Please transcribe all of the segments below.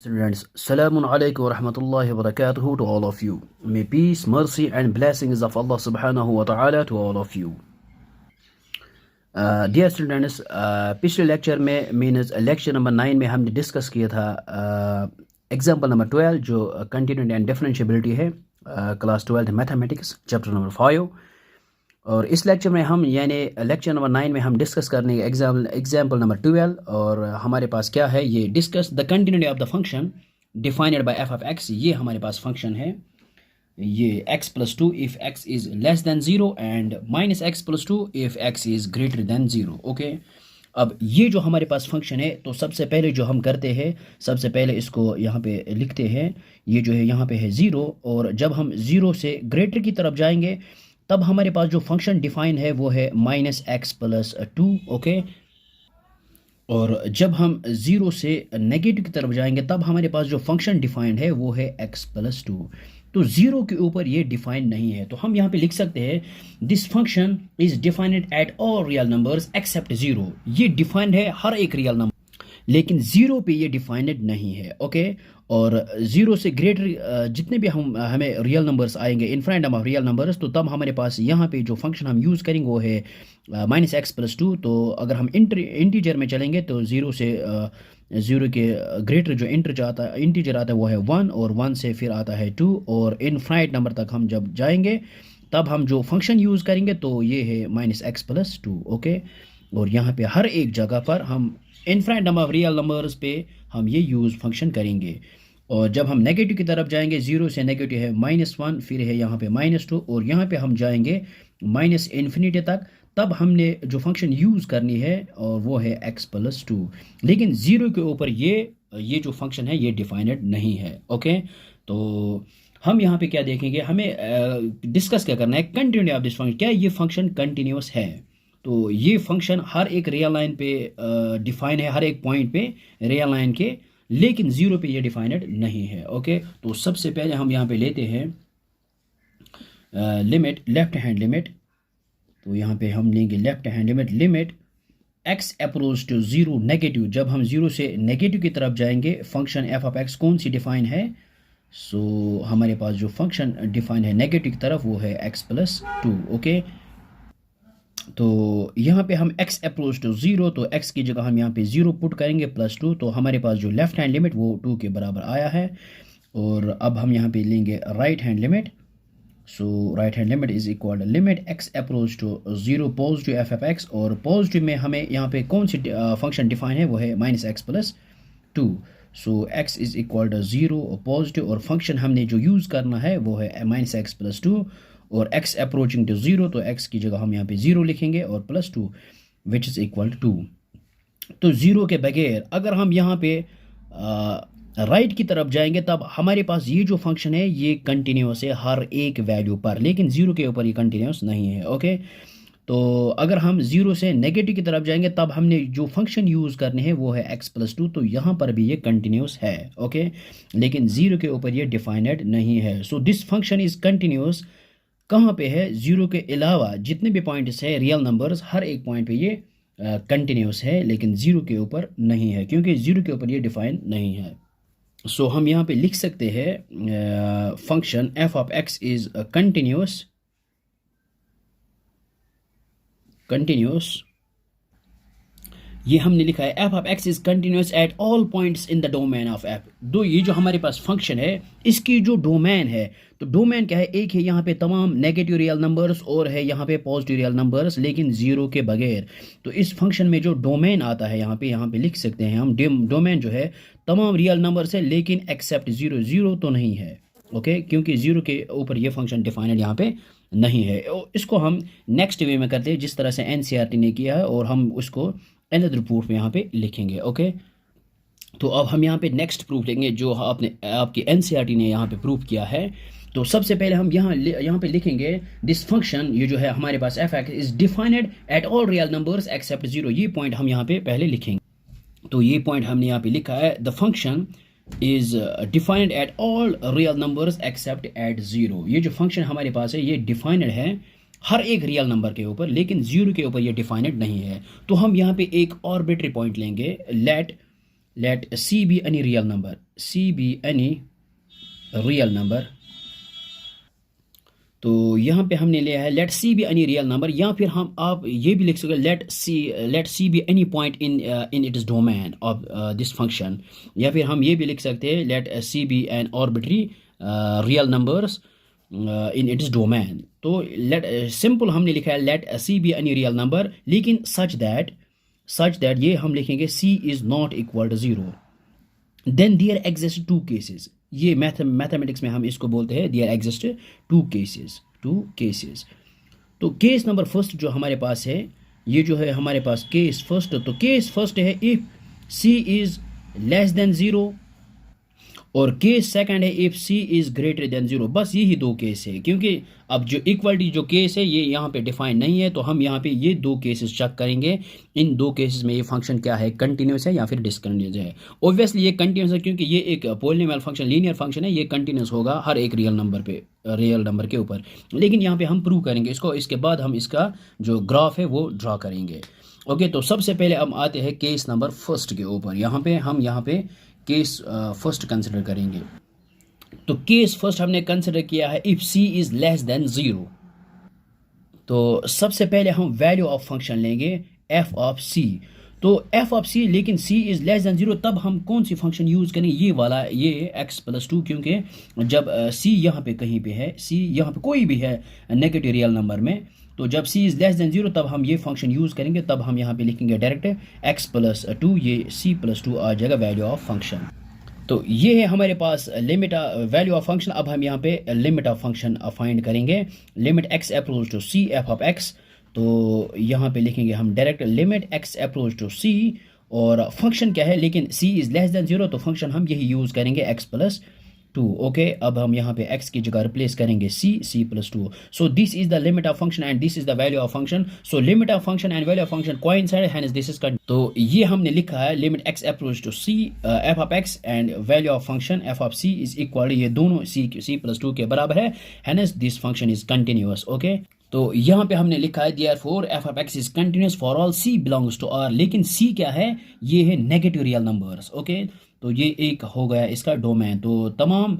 Students, Salamun alaikum wa rahmatullahi wa barakatuhu to all of you. May peace, mercy and blessings of Allah subhanahu wa ta'ala to all of you. Dear students, पिछले lecture में means lecture number 9 में हमने discuss किया था example number 12 जो continuity and differentiability है class 12 mathematics chapter number 5। और इस लेक्चर में हम यानी लेक्चर नंबर 9 में हम डिस्कस करने एग्जाम्पल नंबर 12 और हमारे पास क्या है ये discuss the continuity of the function defined by F of x. ये हमारे पास फंक्शन है ये x + 2 if x is less than 0 and -x + 2 if x is greater than 0। Okay, अब ये जो हमारे पास फंक्शन है तो सबसे पहले जो हम करते हैं सबसे पहले इसको यहाँ पे लिखते हैं। ये जो है यहाँ पे है 0 और जब हम 0 से ग्रेटर की तरफ जाएंगे तब हमारे पास जो फंक्शन डिफाइन है वो है -x + 2। ओके, और जब हम 0 से नेगेटिव की तरफ जाएंगे तब हमारे पास जो फंक्शन डिफाइंड है वो है x + 2। तो 0 के ऊपर ये डिफाइंड नहीं है तो हम यहाँ पे लिख सकते हैं this function is defined at all real numbers accept 0। ये डिफाइंड है हर एक रियल नंबर लेकिन 0 पे ये डिफाइंड नहीं है। ओके, और 0 से ग्रेटर जितने भी हमें रियल नंबर्स आएंगे infinite number of real numbers तो तब हमारे पास यहाँ पे जो फंक्शन हम यूज़ करेंगे वो है -x + 2। तो अगर हम इंटीजर में चलेंगे तो 0 से 0 के ग्रेटर जो इंटीजर आता है वो है 1 और 1 से फिर आता है 2 और इनफाइनाइट नंबर तक हम जब जाएंगे तब हम जो फंक्शन यूज़ करेंगे तो ये है -x + 2। ओके, और यहाँ पे हर एक जगह पर हम infinite number of real numbers पे हम ये यूज़ फंक्शन करेंगे। और जब हम नेगेटिव की तरफ जाएंगे 0 से नेगेटिव है -1 फिर है यहाँ पे -2 और यहाँ पे हम जाएंगे -∞ तक तब हमने जो फंक्शन यूज़ करनी है और वो है x + 2। लेकिन 0 के ऊपर ये जो फंक्शन है ये डिफाइनेड नहीं है। ओके, तो हम यहाँ पे क्या देखेंगे हमें डिस्कस क्या करना है कंटिन्यूटी ऑफ दिस फंक्शन। क्या ये फंक्शन कंटिन्यूस है? तो ये फंक्शन हर एक रियल लाइन पे डिफाइन है, हर एक पॉइंट पे रियल लाइन के, लेकिन 0 पे ये डिफाइनेड नहीं है। ओके, तो सबसे पहले हम यहाँ पे लेते हैं लिमिट लेफ्ट हैंड लिमिट। तो यहाँ पे हम लेंगे left hand limit x approach to 0 negative. जब हम 0 से नेगेटिव की तरफ जाएंगे फंक्शन f ऑफ x कौन सी डिफाइन है? सो हमारे पास जो फंक्शन डिफाइन है नेगेटिव की तरफ वो है x + 2। ओके, तो यहाँ पे हम x अप्रोच टू 0 तो x की जगह हम यहाँ पे 0 पुट करेंगे +2 तो हमारे पास जो लेफ्ट हैंड लिमिट वो 2 के बराबर आया है। और अब हम यहाँ पे लेंगे right hand limit. So right hand limit is equal limit x approach to 0 positive f of x और पॉजिटिव में हमें यहाँ पे कौन सी फंक्शन डिफाइन है वो है -x + 2। So x is equal to 0 positive और फंक्शन हमने जो यूज़ करना है वो है -x + 2 और x अप्रोचिंग टू 0 तो x की जगह हम यहाँ पे 0 लिखेंगे और +2 विच इज़ इक्वल टू 2। तो 0 के बगैर अगर हम यहाँ पे राइट की तरफ जाएंगे तब हमारे पास ये जो फंक्शन है ये कंटिन्यूस है हर एक वैल्यू पर, लेकिन 0 के ऊपर ये कंटिन्यूस नहीं है। ओके, तो अगर हम 0 से नेगेटिव की तरफ जाएंगे तब हमने जो फंक्शन यूज़ करने हैं वो है x + 2 तो यहाँ पर भी ये कंटिन्यूस है। ओके, लेकिन 0 के ऊपर ये डिफाइनेड नहीं है। So this function is continuous कहाँ पे है? 0 के अलावा जितने भी पॉइंट्स है रियल नंबर्स हर एक पॉइंट पे ये कंटिन्यूस है लेकिन 0 के ऊपर नहीं है क्योंकि 0 के ऊपर ये डिफाइन नहीं है। सो हम यहाँ पे लिख सकते हैं function f of x is continuous ये हमने लिखा है f of x is continuous at all points in the domain of f। दो ये जो हमारे पास फंक्शन है इसकी जो डोमेन है तो डोमेन क्या है? एक है यहाँ पे तमाम नेगेटिव रियल नंबर्स और है यहाँ पे पॉजिटिव रियल नंबर्स लेकिन 0 के बगैर। तो इस फंक्शन में जो डोमेन आता है यहाँ पे लिख सकते हैं हम डोमेन जो है तमाम रियल नंबर्स है लेकिन एक्सेप्ट 0। 0 तो नहीं है। ओके, क्योंकि 0 के ऊपर ये फंक्शन डिफाइनेड यहाँ पे नहीं है। इसको हम नेक्स्ट वे में करते हैं जिस तरह से NCERT ने किया है और हम उसको अनदर प्रूफ में यहाँ पे लिखेंगे। ओके, तो अब हम यहाँ पे नेक्स्ट प्रूफ लेंगे जो आपकी NCERT ने यहाँ पे प्रूफ किया है। तो सबसे पहले हम यहाँ पे लिखेंगे दिस फंक्शन ये जो है हमारे पास f is defined at all real numbers accept 0। ये पॉइंट हम यहाँ पे पहले लिखेंगे। तो ये पॉइंट हमने यहाँ पे लिखा है the function is defined at all real numbers accept eight 0। ये जो फंक्शन हमारे पास है ये डिफाइनेड है हर एक रियल नंबर के ऊपर लेकिन 0 के ऊपर ये डिफाइनेड नहीं है। तो हम यहाँ पे एक आर्बिट्री पॉइंट लेंगे late let C be any real number, C be any real number, तो यहाँ पे हमने लिया है let c be any real number, या फिर हम आप ये भी लिख सकते let c be any point in its domain of this function, या फिर हम ये भी लिख सकते हैं let c be an arbitrary real numbers in its domain. तो लेट सिंपल हमने लिखा है let c be any real number, लेकिन सच दैट ये हम लिखेंगे c is not equal to zero, then there exist two cases. ये mathematics में हम इसको बोलते हैं देयर एग्जिस्ट टू केसेस। तो केस नंबर फर्स्ट जो हमारे पास है, ये जो है हमारे पास केस फर्स्ट, तो केस फर्स्ट है if C is less than zero, और केस सेकंड है if c is greater than zero. बस यही दो केस है, क्योंकि अब जो इक्वलिटी जो केस है ये यहाँ पे डिफाइन नहीं है, तो हम यहाँ पे ये दो केसेस चेक करेंगे। इन दो केसेस में ये फंक्शन क्या है, कंटिन्यूस है या फिर डिसकंटिन्यूस है। ऑब्वियसली ये कंटिन्यूस है, क्योंकि ये एक पॉलिनोमियल फंक्शन, लीनियर फंक्शन है, ये कंटिन्यूस होगा हर एक रियल नंबर के ऊपर। लेकिन यहाँ पे हम प्रूव करेंगे इसको, इसके बाद हम इसका जो ग्राफ है वो ड्रा करेंगे। ओके, तो सबसे पहले हम आते हैं केस नंबर फर्स्ट के ऊपर। यहाँ पे केस फर्स्ट कंसिडर करेंगे। तो केस फर्स्ट हमने कंसिडर किया है if C is less than zero. तो सबसे पहले हम वैल्यू ऑफ फंक्शन लेंगे एफ ऑफ सी। तो एफ ऑफ सी, लेकिन c is less than zero, तब हम कौन सी फंक्शन यूज़ करेंगे, ये वाला, ये x+2, क्योंकि जब सी यहाँ पे कहीं पे है, सी यहाँ पे कोई भी है नेगेटिव रियल नंबर में, तो जब c is less than zero तब हम ये फंक्शन यूज़ करेंगे। तब हम यहाँ पे लिखेंगे डायरेक्ट x+2, ये c+2 आ जाएगा वैल्यू ऑफ फंक्शन। तो ये है हमारे पास लिमिट वैल्यू ऑफ फंक्शन। अब हम यहाँ पे लिमिट ऑफ फंक्शन फाइंड करेंगे, limit x approach to c f of x। तो यहाँ पे लिखेंगे हम direct limit x approach to c, और फंक्शन क्या है, लेकिन c is less than zero, तो फंक्शन हम यही यूज़ करेंगे x+2। ओके, अब हम यहाँ पे x की जगह रिप्लेस करेंगे c+2। So this is the limit of function and this is the value of function. So limit of function and value of function coincide, hence this is. तो ये हमने लिखा है limit x approach to c f of x and value of function f of c is equal, ये दोनों c+2 के बराबर है, hence this function is continuous. Okay, तो यहाँ पे हमने लिखा है therefore f of x is continuous for all c belongs to r, लेकिन c क्या है, ये है नेगेटिव रियल नंबर्स। ओके, तो ये एक हो गया इसका डोमेन। तो तमाम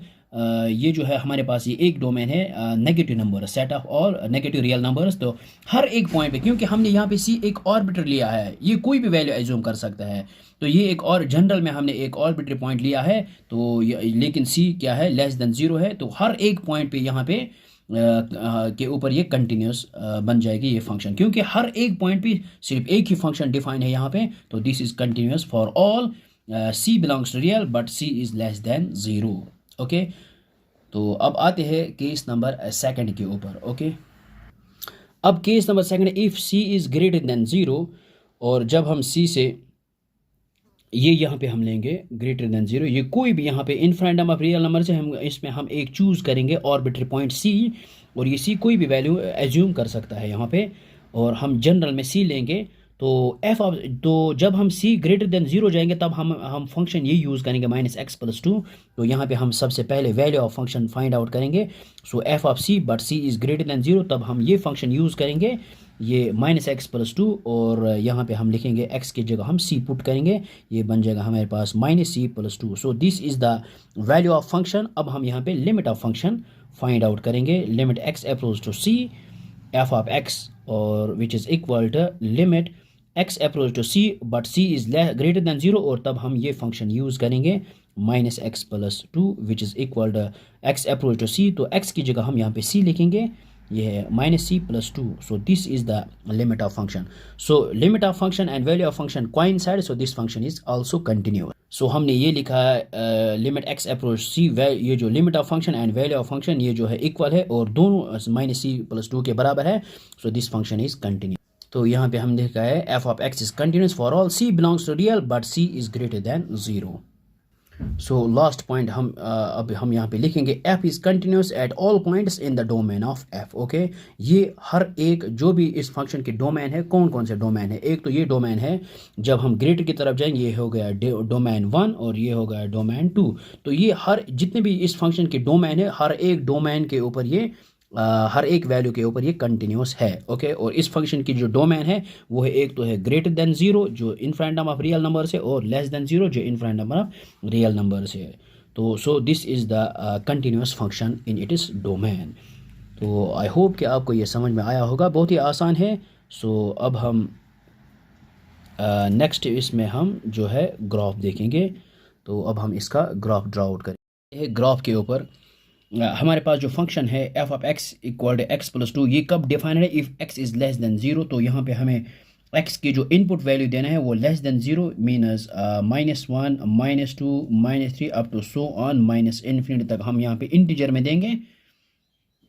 ये जो है हमारे पास ये एक डोमेन है negative number, set of all negative real numbers. तो हर एक पॉइंट पे, क्योंकि हमने यहाँ पे सी एक ऑर्बिटर लिया है, ये कोई भी वैल्यू एज्यूम कर सकता है, तो ये एक और जनरल में हमने एक ऑर्बिटरी पॉइंट लिया है, तो लेकिन सी क्या है, लेस देन ज़ीरो है, तो हर एक पॉइंट पे यहाँ पे के ऊपर ये कंटिन्यूस बन जाएगी ये फंक्शन, क्योंकि हर एक पॉइंट पे सिर्फ एक ही फंक्शन डिफाइन है यहाँ पे। तो this is continuous for all C belongs to real but C is less than zero. Okay, तो अब आते हैं केस नंबर सेकंड के ऊपर। ओके, अब case number second, if C is greater than zero, और जब हम सी से ये यहाँ पे हम लेंगे ग्रेटर देन ज़ीरो, ये कोई भी यहाँ पे infinite number of real number से हम इसमें हम एक चूज़ करेंगे ऑर्बिटरी पॉइंट सी, और ये सी कोई भी वैल्यू एज्यूम कर सकता है यहाँ पे, और हम जनरल में सी लेंगे। तो एफ ऑफ, तो जब हम सी ग्रेटर देन ज़ीरो जाएंगे तब हम फंक्शन ये यूज़ करेंगे -x+2। तो यहाँ पे हम सबसे पहले value of function find out करेंगे। So F of C but C is greater than zero, तब हम ये फंक्शन यूज़ करेंगे, ये -x+2, और यहाँ पे हम लिखेंगे x की जगह हम c पुट करेंगे, ये बन जाएगा हमारे पास -c+2। So this is the value of function. अब हम यहाँ पे limit of function find out करेंगे, limit x approach to c f of x, और which is equal to limit x approach to c but c is greater than zero, और तब हम ये फंक्शन यूज़ करेंगे -x+2 which is equal to x approach to c। तो x की जगह हम यहाँ पे c लिखेंगे, ये है -c+2। So this is the limit of function. So limit of function and value of function coincide, so this function is also continuous. So हमने ये लिखा है लिमिट x अप्रोच c, ये जो limit of function and value of function ये जो है equal है, और दोनों -c+2 के बराबर है। So this function is continuous. तो यहाँ पे हम लिखा है f of x is continuous for all c belongs to real but c is greater than zero. So last point हम अब हम यहाँ पे लिखेंगे f is continuous at all points in the domain of f। Okay, ये हर एक जो भी इस फंक्शन के डोमेन है, कौन कौन से डोमेन है, एक तो ये डोमेन है जब हम ग्रेटर की तरफ जाएंगे, ये हो गया डोमेन 1 और ये हो गया डोमेन 2। तो ये हर जितने भी इस फंक्शन के डोमेन है, हर एक डोमेन के ऊपर ये हर एक वैल्यू के ऊपर ये कंटिन्यूस है। ओके, और इस फंक्शन की जो डोमेन है वो है, एक तो है ग्रेटर देन ज़ीरो जो इनफाइनाइट ऑफ रियल नंबर से, और लेस देन ज़ीरो जो infinite number of real number से है। तो सो this is the continuous function in it is domain. तो आई होप कि आपको ये समझ में आया होगा, बहुत ही आसान है। सो अब हम नेक्स्ट इसमें हम जो है ग्राफ देखेंगे। तो अब हम इसका ग्राफ ड्रा आउट करेंगे। ग्राफ के ऊपर हमारे पास जो फंक्शन है F of X equal to X plus two, ये कब डिफाइंड है? If X is less than zero. तो यहाँ पे हमें एक्स की जो इनपुट वैल्यू देना है वो less than zero minus -1 -2 -3 up to so on minus infinity तक हम यहाँ पे इंटीजर में देंगे।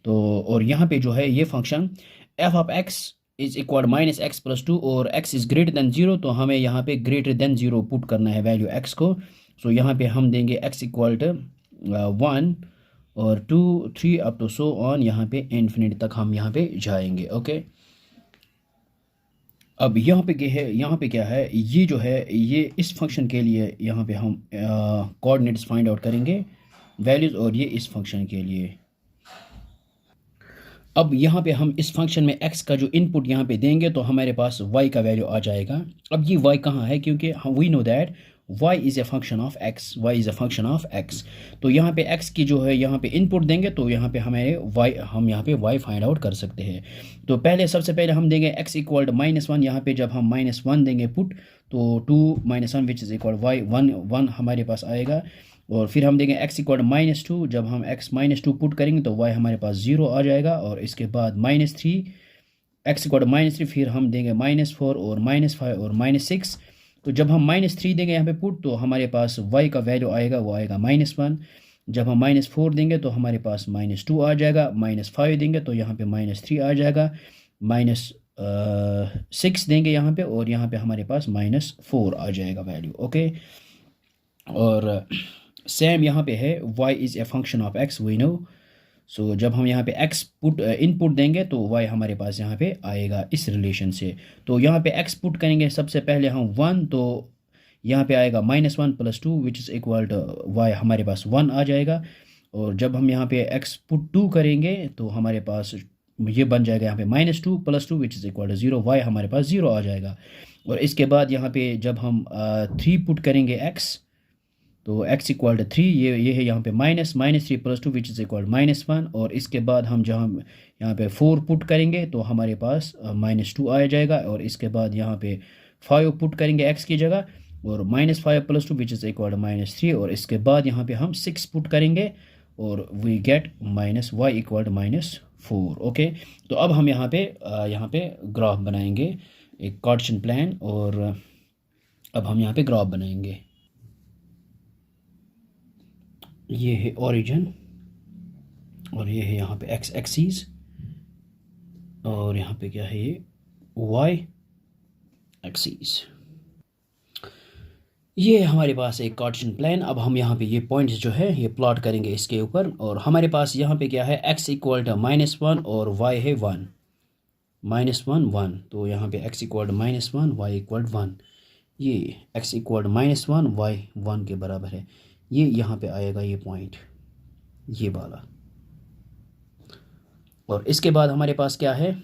तो और यहाँ पे जो है ये function F of X is equal minus X plus two, और X is greater than zero, तो हमें यहाँ पे ग्रेटर देन ज़ीरो पुट करना है वैल्यू एक्स को। सो यहाँ पे हम देंगे एक्स इक्वल टू 1 और 2 3 अप टू सो ऑन, यहाँ पे इन्फिनिटी तक हम यहाँ पे जाएंगे। ओके, अब यहाँ पे क्या है, यहाँ पे क्या है, ये जो है ये इस फंक्शन के लिए यहाँ पे हम कोऑर्डिनेट्स फाइंड आउट करेंगे वैल्यूज़, और ये इस फंक्शन के लिए। अब यहाँ पे हम इस फंक्शन में x का जो इनपुट यहाँ पे देंगे तो हमारे पास y का वैल्यू आ जाएगा। अब ये y कहाँ है, क्योंकि हम we know that y is a function of x, y is a function of x। तो यहाँ पे x की जो है यहाँ पे इनपुट देंगे तो यहाँ पे हमें y, हम यहाँ पे y फाइंड आउट कर सकते हैं। तो पहले सबसे पहले हम देंगे x इक्वल -1। यहाँ पे जब हम -1 देंगे पुट तो 2 -1 विच इज़ इक्वल y 1 हमारे पास आएगा। और फिर हम देंगे x इक्वल -2, जब हम x -2 पुट करेंगे तो y हमारे पास 0 आ जाएगा। और इसके बाद -3, x इक्वल -3, फिर हम देंगे -4 और -5 और -6। तो जब हम -3 देंगे यहाँ पे पुट तो हमारे पास y का वैल्यू आएगा, वो आएगा -1। जब हम -4 देंगे तो हमारे पास -2 आ जाएगा। -5 देंगे तो यहाँ पे -3 आ जाएगा। -6 देंगे यहाँ पे, और यहाँ पे हमारे पास -4 आ जाएगा वैल्यू। ओके, और सेम यहाँ पे है y is a function of x, we know. So जब हम यहाँ पे x पुट इनपुट देंगे तो y हमारे पास यहाँ पे आएगा इस रिलेशन से। तो यहाँ पे x पुट करेंगे सबसे पहले हम 1, तो यहाँ पे आएगा -1 + 2 which is equal to y हमारे पास 1 आ जाएगा। और जब हम यहाँ पे x पुट 2 करेंगे तो हमारे पास ये बन जाएगा यहाँ पे -2 + 2 which is equal to 0, y हमारे पास 0 आ जाएगा। और इसके बाद यहाँ पे जब हम 3 पुट करेंगे x, तो x इक्वल टू 3, ये है यहाँ पे -3 + 2 विच इज़ इक्वल -1। और इसके बाद हम जहाँ यहाँ पे 4 पुट करेंगे तो हमारे पास -2 आ जाएगा। और इसके बाद यहाँ पे 5 पुट करेंगे x की जगह, और -5 + 2 विच इज़ इक्वल टू -3। और इसके बाद यहाँ पे हम 6 पुट करेंगे और we get -y equal to -4। Okay, तो अब हम यहाँ पे ग्राफ बनाएंगे, एक कार्टेशियन प्लान, और अब हम यहाँ पे ग्राफ बनाएंगे। ये है ओरिजिन, और ये है यहाँ पे x एक्सिस, और यहाँ पे क्या है ये y एक्सिस। ये हमारे पास एक कार्टेशियन प्लान। अब हम यहाँ पे ये पॉइंट्स जो है ये प्लॉट करेंगे इसके ऊपर। और हमारे पास यहाँ पे क्या है, x इक्वल टू -1 और y है 1, -1 1। तो यहाँ पे x equal to -1, y equal 1। ये x इक्वल टू -1, y 1 के बराबर है। ये यहाँ पे आएगा ये पॉइंट, ये वाला। और इसके बाद हमारे पास क्या है,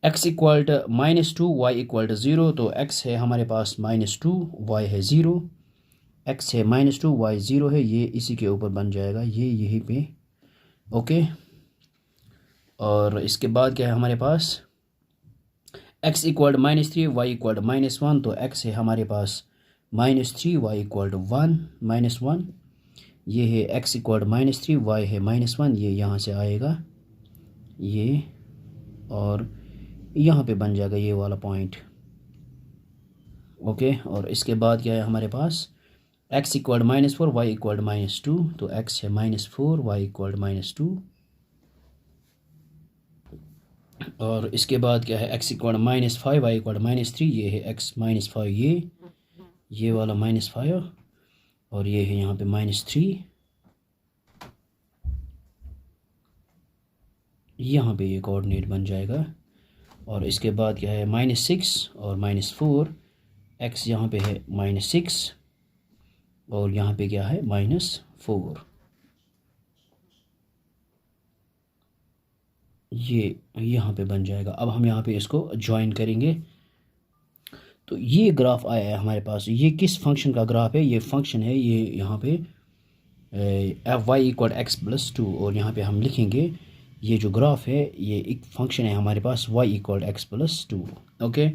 x equal to -2, y equal to 0। तो x है हमारे पास -2, y है 0। x है -2, y 0 है, ये इसी के ऊपर बन जाएगा, ये यहीं पे। ओके, और इसके बाद क्या है हमारे पास, x equal to -3, y equal to -1। तो x है हमारे पास -3, y इक्वल टू 1 -1। ये है x इक्वल टू -3, y है -1, ये यहाँ से आएगा ये, और यहाँ पे बन जाएगा ये वाला पॉइंट। ओके, और इसके बाद क्या है हमारे पास, x equal to -4, y equal to -2। तो x है -4, y इक्वल टू -2। और इसके बाद क्या है, x equal to -5, y equal to -3। ये है x -5, ये वाला -5, और ये है यहाँ पे -3। यहाँ पे ये कोऑर्डिनेट बन जाएगा। और इसके बाद क्या है, -6 और -4। x यहाँ पे है -6 और यहाँ पे क्या है -4। ये यहाँ पे बन जाएगा। अब हम यहाँ पे इसको ज्वाइन करेंगे तो ये ग्राफ आया है हमारे पास। ये किस फंक्शन का ग्राफ है? ये फंक्शन है, ये यहाँ पे F Y equal X plus two, और यहाँ पे हम लिखेंगे ये जो ग्राफ है ये एक फंक्शन है हमारे पास Y equal X plus two. Okay,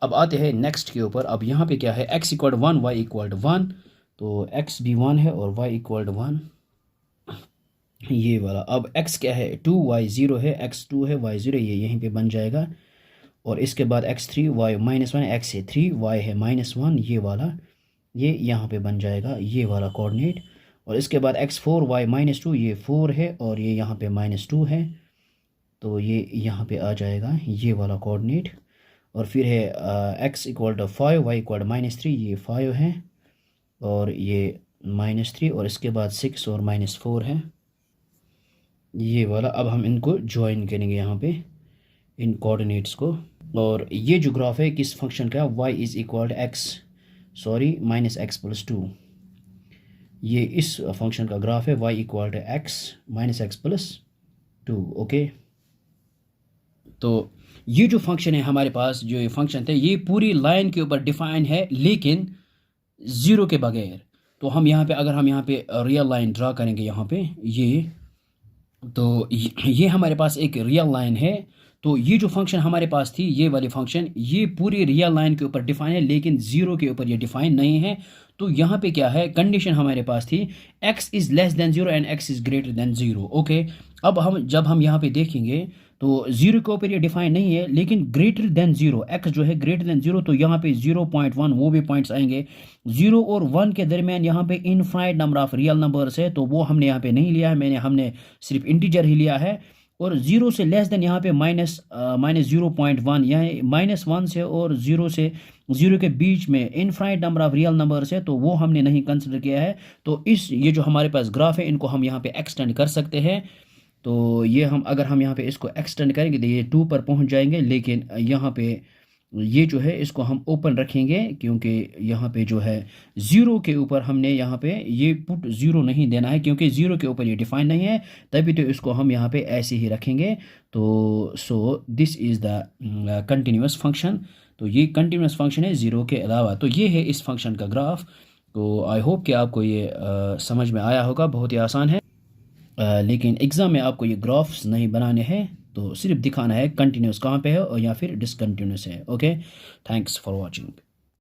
अब आते हैं नेक्स्ट के ऊपर। अब यहाँ पे क्या है? X equal one, Y equal one, तो एक्स भी वन है और वाई इक्वल वन, ये वाला। अब x क्या है? टू, वाई ज़ीरो है, x टू है, वाई ज़ीरो, ये यहीं पे बन जाएगा। और इसके बाद x three, Y minus one, X है थ्री, वाई है माइनस वन, ये वाला, ये यहाँ पे बन जाएगा ये वाला कोऑर्डिनेट। और इसके बाद x four, Y minus two, ये फोर है और ये यहाँ पे माइनस टू है, तो ये यहाँ पे आ जाएगा ये वाला कोऑर्डिनेट। और फिर है x equal to five, Y equal minus three, ये फाइव है और ये माइनस थ्री, और इसके बाद सिक्स और माइनस फोर है, ये वाला। अब हम इनको ज्वाइन करेंगे यहाँ पे इन कोऑर्डिनेट्स को। और ये जो ग्राफ है किस फंक्शन का? y is equal x, sorry minus X plus two, ये इस फंक्शन का ग्राफ है y equal x minus X plus two. Okay, तो ये जो फंक्शन है हमारे पास, जो ये फंक्शन थे, ये पूरी लाइन के ऊपर डिफाइन है लेकिन ज़ीरो के बगैर। तो हम यहाँ पे, अगर हम यहाँ पे रियल लाइन ड्रा करेंगे यहाँ पे, ये तो ये हमारे पास एक रियल लाइन है। तो ये जो फंक्शन हमारे पास थी, ये वाली फंक्शन, ये पूरी रियल लाइन के ऊपर डिफाइन है लेकिन ज़ीरो के ऊपर ये डिफाइन नहीं है। तो यहाँ पे क्या है? कंडीशन हमारे पास थी x is less than zero and x is greater than zero. Okay, अब जब हम यहाँ पे देखेंगे तो ज़ीरो के ऊपर ये डिफाइन नहीं है लेकिन ग्रेटर देन ज़ीरो, x जो है ग्रेटर देन ज़ीरो, तो यहाँ पे 0.1 वो भी पॉइंट्स आएंगे। 0 और 1 के दरमियान यहाँ पे infinite number of real numbers है, तो वो हमने यहाँ पे नहीं लिया है, हमने सिर्फ इंटीजर ही लिया है। और 0 से लेस देन यहाँ पे माइनस 0.1, यहाँ माइनस वन से और 0 से 0 के बीच में infinite number of real numbers है, तो वो हमने नहीं कंसिडर किया है। तो ये जो हमारे पास ग्राफ है, इनको हम यहाँ पे एक्सटेंड कर सकते हैं। तो ये अगर हम यहाँ पे इसको एक्सटेंड करेंगे तो ये 2 पर पहुँच जाएंगे, लेकिन यहाँ पे ये जो है इसको हम ओपन रखेंगे क्योंकि यहाँ पे जो है ज़ीरो के ऊपर हमने यहाँ पे ये पुट ज़ीरो नहीं देना है, क्योंकि ज़ीरो के ऊपर ये डिफाइन नहीं है, तभी तो इसको हम यहाँ पे ऐसे ही रखेंगे। तो सो this is the continuous function. तो ये कंटिन्यूस फंक्शन है ज़ीरो के अलावा। तो ये है इस फंक्शन का ग्राफ। तो आई होप कि आपको ये समझ में आया होगा। बहुत ही आसान है, लेकिन एग्ज़ाम में आपको ये ग्राफ्स नहीं बनाने हैं, तो सिर्फ दिखाना है कंटिन्यूस कहाँ पे है और या फिर डिसकंटिन्यूस है। Okay, thanks for watching.